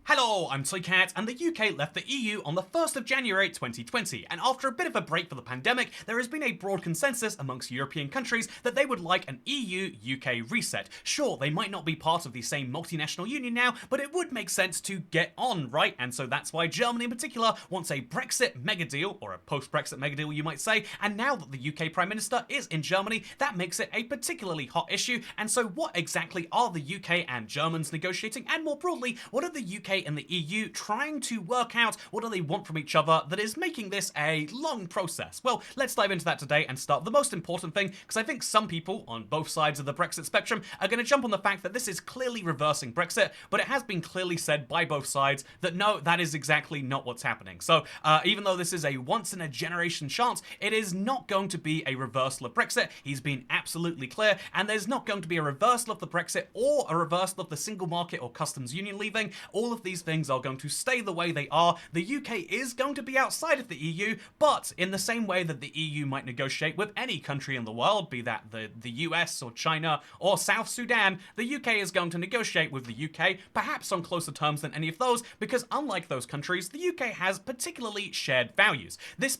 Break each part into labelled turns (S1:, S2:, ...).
S1: Hello, I'm Toycat, and the UK left the EU on the 1st of January 2020, and after a bit of a break for the pandemic, there has been a broad consensus amongst European countries that they would like an EU-UK reset. Sure, they might not be part of the same multinational union now, but it would make sense to get on, right? And so that's why Germany in particular wants a Brexit mega deal, or a post-Brexit mega deal you might say, and now that the UK Prime Minister is in Germany, that makes it a particularly hot issue. And so what exactly are the UK and Germans negotiating, and more broadly, what are the UK and the EU trying to work out? What do they want from each other that is making this a long process? Well, let's dive into that today and start with the most important thing, because I think some people on both sides of the Brexit spectrum are going to jump on the fact that this is clearly reversing Brexit, but it has been clearly said by both sides that no, that is exactly not what's happening. So even though this is a once in a generation chance, it is not going to be a reversal of Brexit. He's been absolutely clear, and there's not going to be a reversal of the Brexit or a reversal of the single market or customs union leaving. All of these things are going to stay the way they are. The UK is going to be outside of the EU, but in the same way that the EU might negotiate with any country in the world, be that the US or China or South Sudan, the UK is going to negotiate with the UK, perhaps on closer terms than any of those, because unlike those countries, the UK has particularly shared values. This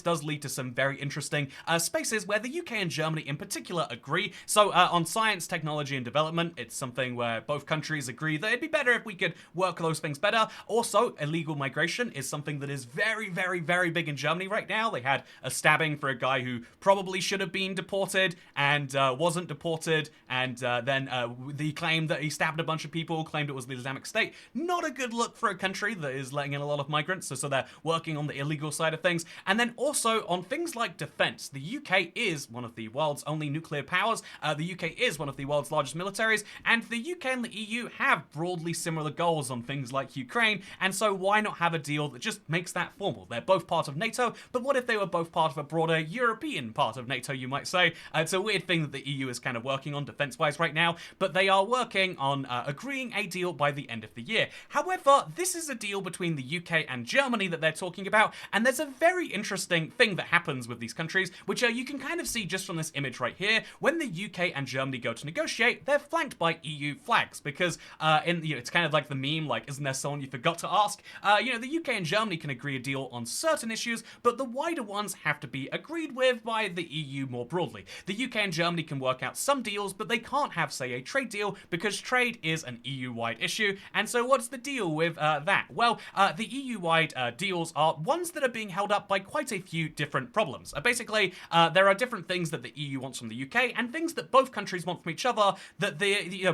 S1: does lead to some very interesting spaces where the UK and Germany in particular agree. So on science, technology, and development, it's something where both countries agree that it'd be better if we could work those things better. Also, illegal migration is something that is very, very, very big in Germany right now. They had a stabbing for a guy who probably should have been deported and wasn't deported, and then the claim that he stabbed a bunch of people, claimed it was the Islamic State. Not a good look for a country that is letting in a lot of migrants, so they're working on the illegal side of things. And then also on things like defense. The UK is one of the world's only nuclear powers. The UK is one of the world's largest militaries, and the UK and the EU have broadly similar goals on things like Ukraine, and so why not have a deal that just makes that formal? They're both part of NATO, but what if they were both part of a broader European part of NATO, you might say? It's a weird thing that the EU is kind of working on defense-wise right now, but they are working on agreeing a deal by the end of the year. However, this is a deal between the UK and Germany that they're talking about, and there's a very interesting thing that happens with these countries, which you can kind of see just from this image right here. When the UK and Germany go to negotiate, they're flanked by EU flags, because it's kind of like the meme, like, isn't there someone you forgot to ask? The UK and Germany can agree a deal on certain issues, but the wider ones have to be agreed with by the EU more broadly. The UK and Germany can work out some deals, but they can't have, say, a trade deal, because trade is an EU-wide issue. And so what's the deal with that? Well, the EU-wide deals are ones that are being held up by quite a few different problems. Basically, there are different things that the EU wants from the UK, and things that both countries want from each other, that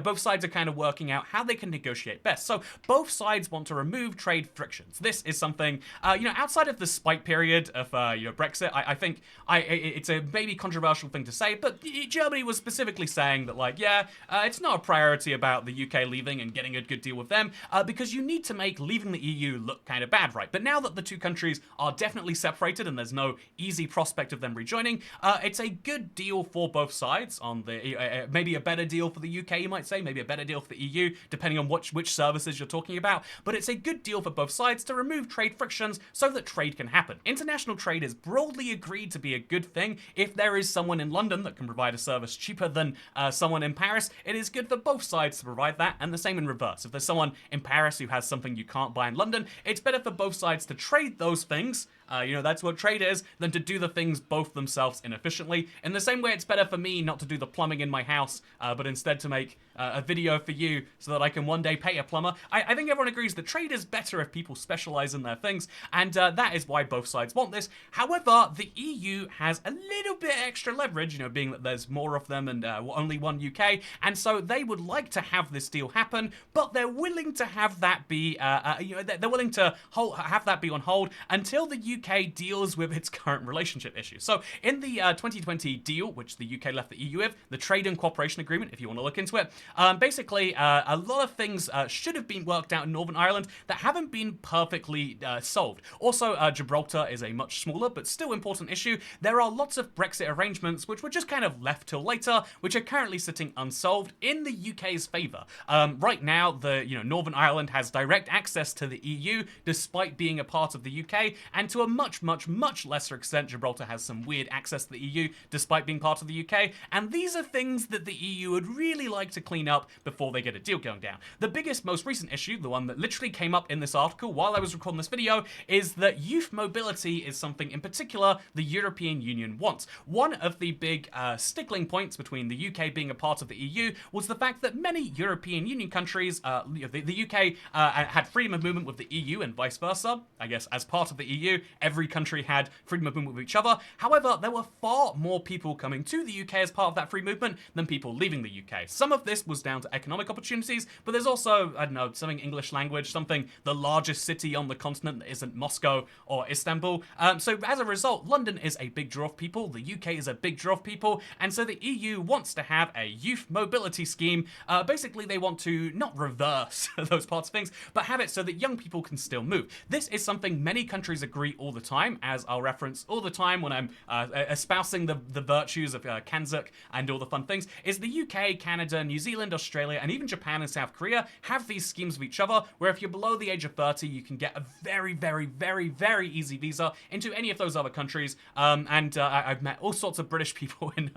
S1: both sides are kind of working out how they can negotiate best. So both sides want to remove trade frictions. This is something, outside of the spike period of, Brexit, I think it's a maybe controversial thing to say, but Germany was specifically saying that, it's not a priority about the UK leaving and getting a good deal with them, because you need to make leaving the EU look kind of bad, right? But now that the two countries are definitely separated and there's no easy prospect of them rejoining, it's a good deal for both sides. On the maybe a better deal for the UK, you might say, maybe a better deal for the EU, depending on which services you're talking about. But it's a good deal for both sides to remove trade frictions so that trade can happen. International trade is broadly agreed to be a good thing. If there is someone in London that can provide a service cheaper than someone in Paris, it is good for both sides to provide that, and the same in reverse. If there's someone in Paris who has something you can't buy in London, it's better for both sides to trade those things. That's what trade is, than to do the things both themselves inefficiently. In the same way, it's better for me not to do the plumbing in my house, but instead to make a video for you so that I can one day pay a plumber. I think everyone agrees that trade is better if people specialize in their things, and that is why both sides want this. However, the EU has a little bit extra leverage, have that there's more of them and only one UK, and so they would like to have this deal happen, but they're willing to have that be, they're willing to have that be on hold until the UK deals with its current relationship issues. So in the 2020 deal, which the UK left the EU with, the Trade and Cooperation Agreement, if you want to look into it, basically a lot of things should have been worked out in Northern Ireland that haven't been perfectly solved. Also, Gibraltar is a much smaller but still important issue. There are lots of Brexit arrangements which were just kind of left till later, which are currently sitting unsolved in the UK's favour. Right now, Northern Ireland has direct access to the EU despite being a part of the UK, and to a much, much, much lesser extent, Gibraltar has some weird access to the EU despite being part of the UK, and these are things that the EU would really like to clean up before they get a deal going down. The biggest, most recent issue, the one that literally came up in this article while I was recording this video, is that youth mobility is something in particular the European Union wants. One of the big stickling points between the UK being a part of the EU was the fact that many European Union countries, the UK had freedom of movement with the EU and vice versa. I guess as part of the EU, every country had freedom of movement with each other. However, there were far more people coming to the UK as part of that free movement than people leaving the UK. Some of this was down to economic opportunities, but there's also, I don't know, something English language, something the largest city on the continent that isn't Moscow or Istanbul. So as a result, London is a big draw of people, the UK is a big draw of people, and so the EU wants to have a youth mobility scheme. Basically, they want to not reverse those parts of things, but have it so that young people can still move. This is something many countries agree all the time, as I'll reference all the time when I'm espousing the virtues of Kanzuk and all the fun things, is the UK, Canada, New Zealand, Australia, and even Japan and South Korea have these schemes of each other, where if you're below the age of 30, you can get a very, very, very, very easy visa into any of those other countries, and I've met all sorts of British people in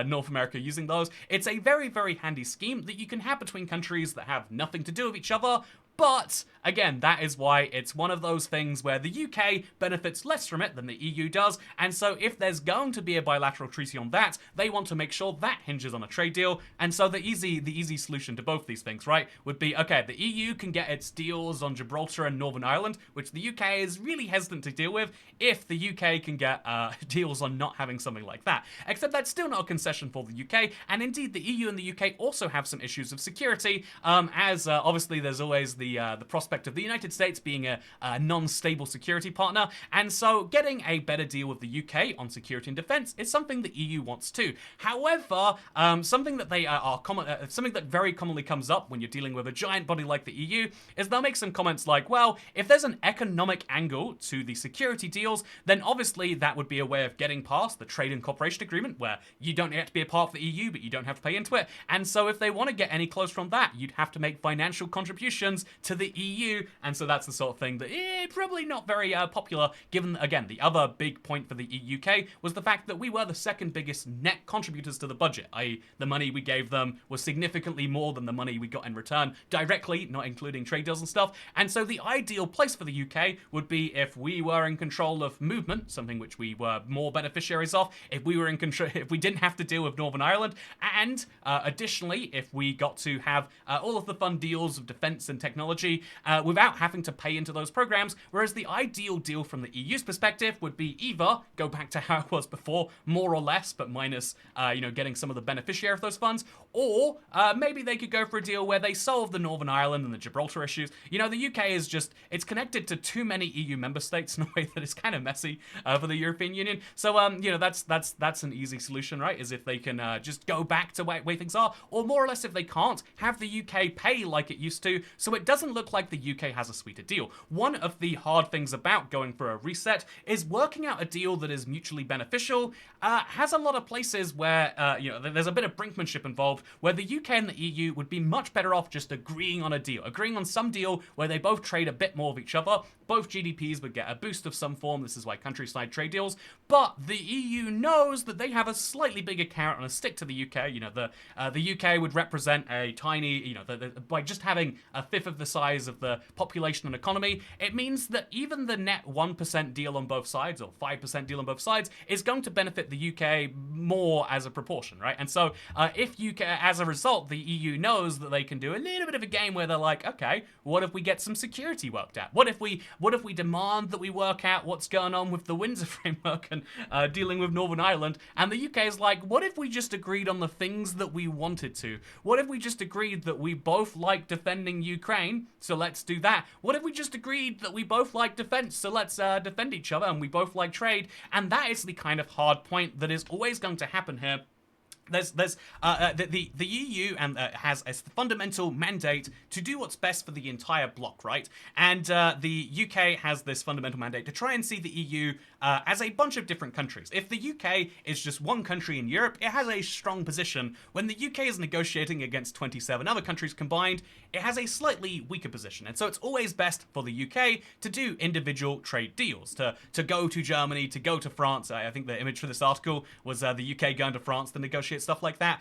S1: North America using those. It's a very, very handy scheme that you can have between countries that have nothing to do with each other. But, again, that is why it's one of those things where the UK benefits less from it than the EU does, and so if there's going to be a bilateral treaty on that, they want to make sure that hinges on a trade deal, and so the easy solution to both these things, right, would be, okay, the EU can get its deals on Gibraltar and Northern Ireland, which the UK is really hesitant to deal with, if the UK can get deals on not having something like that. Except that's still not a concession for the UK, and indeed the EU and the UK also have some issues of security, as obviously there's always the prospect of the United States being a non-stable security partner, and so getting a better deal with the UK on security and defense is something the EU wants too. However, something that they something that very commonly comes up when you're dealing with a giant body like the EU is they'll make some comments like, well, if there's an economic angle to the security deals, then obviously that would be a way of getting past the trade and cooperation agreement, where you don't get to be a part of the EU, but you don't have to pay into it. And so if they want to get any closer from that, you'd have to make financial contributions to the EU, and so that's the sort of thing that probably not very popular, given, again, the other big point for the UK was the fact that we were the second biggest net contributors to the budget, i.e. the money we gave them was significantly more than the money we got in return directly, not including trade deals and stuff, and so the ideal place for the UK would be if we were in control of movement, something which we were more beneficiaries of, if we were in control, if we didn't have to deal with Northern Ireland, and additionally, if we got to have all of the fun deals of defense and technology without having to pay into those programs, whereas the ideal deal from the EU's perspective would be either go back to how it was before, more or less, but minus, getting some of the beneficiary of those funds, or maybe they could go for a deal where they solve the Northern Ireland and the Gibraltar issues. The UK is just, it's connected to too many EU member states in a way that is kind of messy for the European Union. So, that's an easy solution, right? Is if they can just go back to way things are, or more or less if they can't, have the UK pay like it used to, so it doesn't look like the UK has a sweeter deal. One of the hard things about going for a reset is working out a deal that is mutually beneficial. Has a lot of places where, there's a bit of brinkmanship involved, where the UK and the EU would be much better off just agreeing on a deal, agreeing on some deal where they both trade a bit more of each other. Both GDPs would get a boost of some form. This is why countryside trade deals. But the EU knows that they have a slightly bigger carrot on a stick to the UK. The UK would represent a tiny, by just having a fifth of the size of the population and economy, it means that even the net 1% deal on both sides, or 5% deal on both sides, is going to benefit the UK more as a proportion, right? And so if UK, as a result, the EU knows that they can do a little bit of a game where they're like, okay, what if we get some security worked out? What if we demand that we work out what's going on with the Windsor framework and dealing with Northern Ireland? And the UK is like, what if we just agreed on the things that we wanted to? What if we just agreed that we both like defending Ukraine, so let's do that? What if we just agreed that we both like defense, so let's defend each other, and we both like trade? And that is the kind of hard point that is always going to happen here, The EU and has a fundamental mandate to do what's best for the entire bloc, right? And the UK has this fundamental mandate to try and see the EU as a bunch of different countries. If the UK is just one country in Europe, it has a strong position. When the UK is negotiating against 27 other countries combined, it has a slightly weaker position. And so it's always best for the UK to do individual trade deals, to go to Germany, to go to France. I think the image for this article was the UK going to France to negotiate stuff like that.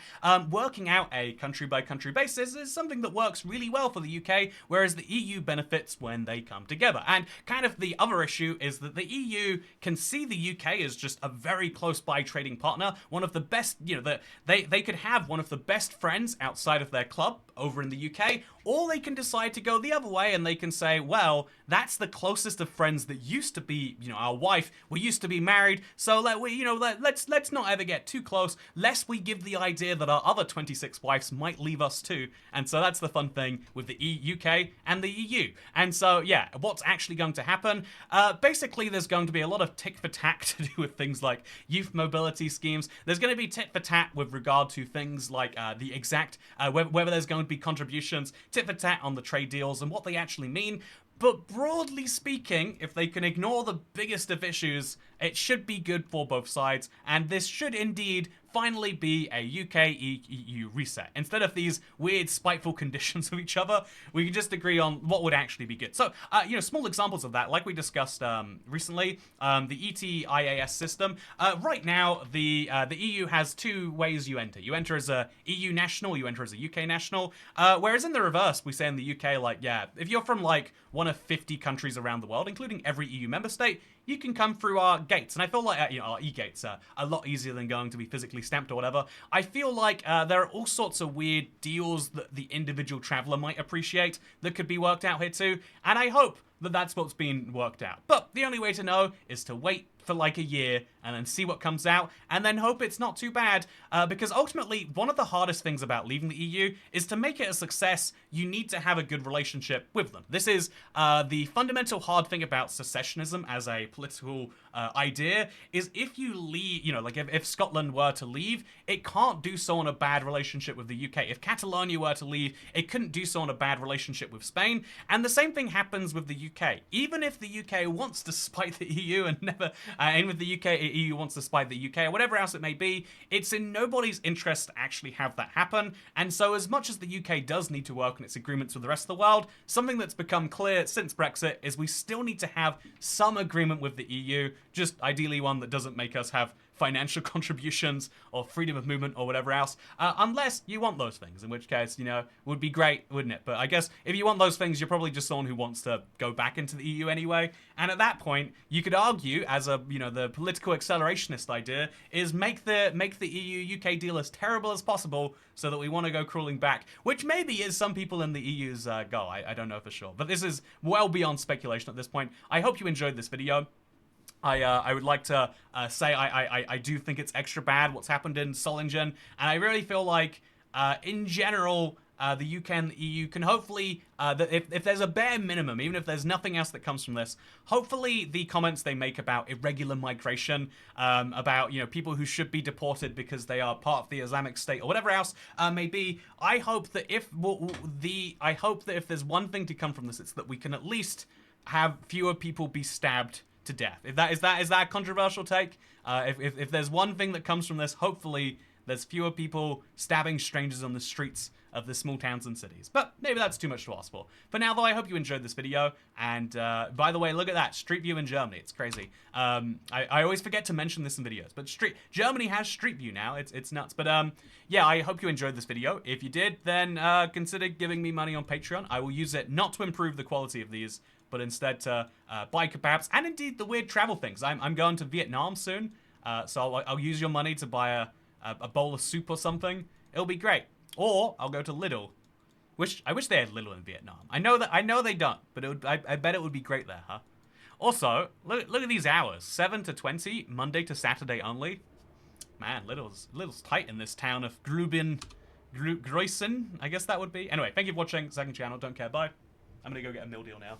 S1: Working out a country-by-country basis is something that works really well for the UK, whereas the EU benefits when they come together. And kind of the other issue is that the EU can see the UK as just a very close-by trading partner, one of the best, they could have one of the best friends outside of their club over in the UK, or they can decide to go the other way and they can say, well, that's the closest of friends that used to be, our wife. We used to be married, so let's not ever get too close, lest we give the idea that our other 26 wives might leave us too. And so that's the fun thing with the UK and the EU. And so, yeah, what's actually going to happen? Basically, there's going to be a lot of tit for tat to do with things like youth mobility schemes. There's going to be tit for tat with regard to things like the exact, whether there's going to be contributions, tit for tat on the trade deals and what they actually mean. But broadly speaking, if they can ignore the biggest of issues, it should be good for both sides, and this should indeed finally be a UK-EU reset. Instead of these weird, spiteful conditions of each other, we can just agree on what would actually be good. So, small examples of that, like we discussed recently, the ETIAS system. Right now, the EU has two ways you enter. You enter as a EU national, you enter as a UK national, whereas in the reverse, we say in the UK, if you're from, one of 50 countries around the world, including every EU member state, you can come through our gates. And I feel like, our e-gates are a lot easier than going to be physically stamped or whatever. I feel like there are all sorts of weird deals that the individual traveler might appreciate that could be worked out here too. And I hope that that's what's being worked out. But the only way to know is to wait for a year and then see what comes out and then hope it's not too bad, because ultimately one of the hardest things about leaving the EU is to make it a success, you need to have a good relationship with them. This is the fundamental hard thing about secessionism as a political idea, is if you leave, if Scotland were to leave, it can't do so on a bad relationship with the UK. If Catalonia were to leave, it couldn't do so on a bad relationship with Spain. And the same thing happens with the UK. Even if the UK wants to spite the EU and never, and with the UK, EU wants to spite the UK or whatever else it may be, it's in nobody's interest to actually have that happen. And so as much as the UK does need to work on its agreements with the rest of the world, something that's become clear since Brexit is we still need to have some agreement with the EU, just ideally one that doesn't make us have financial contributions or freedom of movement or whatever else, unless you want those things, in which case, would be great, wouldn't it? But I guess if you want those things, you're probably just someone who wants to go back into the EU anyway. And at that point, you could argue, as the political accelerationist idea, is make the EU-UK deal as terrible as possible so that we want to go crawling back, which maybe is some people in the EU's goal. I don't know for sure. But this is well beyond speculation at this point. I hope you enjoyed this video. I would like to say I do think it's extra bad what's happened in Solingen, and I really feel like, in general, the UK and the EU can hopefully, if there's a bare minimum, even if there's nothing else that comes from this, hopefully the comments they make about irregular migration, about, people who should be deported because they are part of the Islamic State or whatever else may be, I hope that if there's one thing to come from this, it's that we can at least have fewer people be stabbed to death. Is that a controversial take? If there's one thing that comes from this, hopefully there's fewer people stabbing strangers on the streets of the small towns and cities. But maybe that's too much to ask for. For now, though, I hope you enjoyed this video. And by the way, look at that. Street View in Germany. It's crazy. I always forget to mention this in videos. But Germany has Street View now. It's nuts. But yeah, I hope you enjoyed this video. If you did, then consider giving me money on Patreon. I will use it not to improve the quality of these, but instead to buy kebabs and indeed the weird travel things. I'm going to Vietnam soon, so I'll use your money to buy a bowl of soup or something. It'll be great. Or I'll go to Lidl, which I wish they had Lidl in Vietnam. I know they don't, but I bet it would be great there, huh? Also, look at these hours: 7 to 20, Monday to Saturday only. Man, Lidl's tight in this town of Greußen, I guess that would be. Anyway, thank you for watching. Second channel. Don't care. Bye. I'm gonna go get a meal deal now.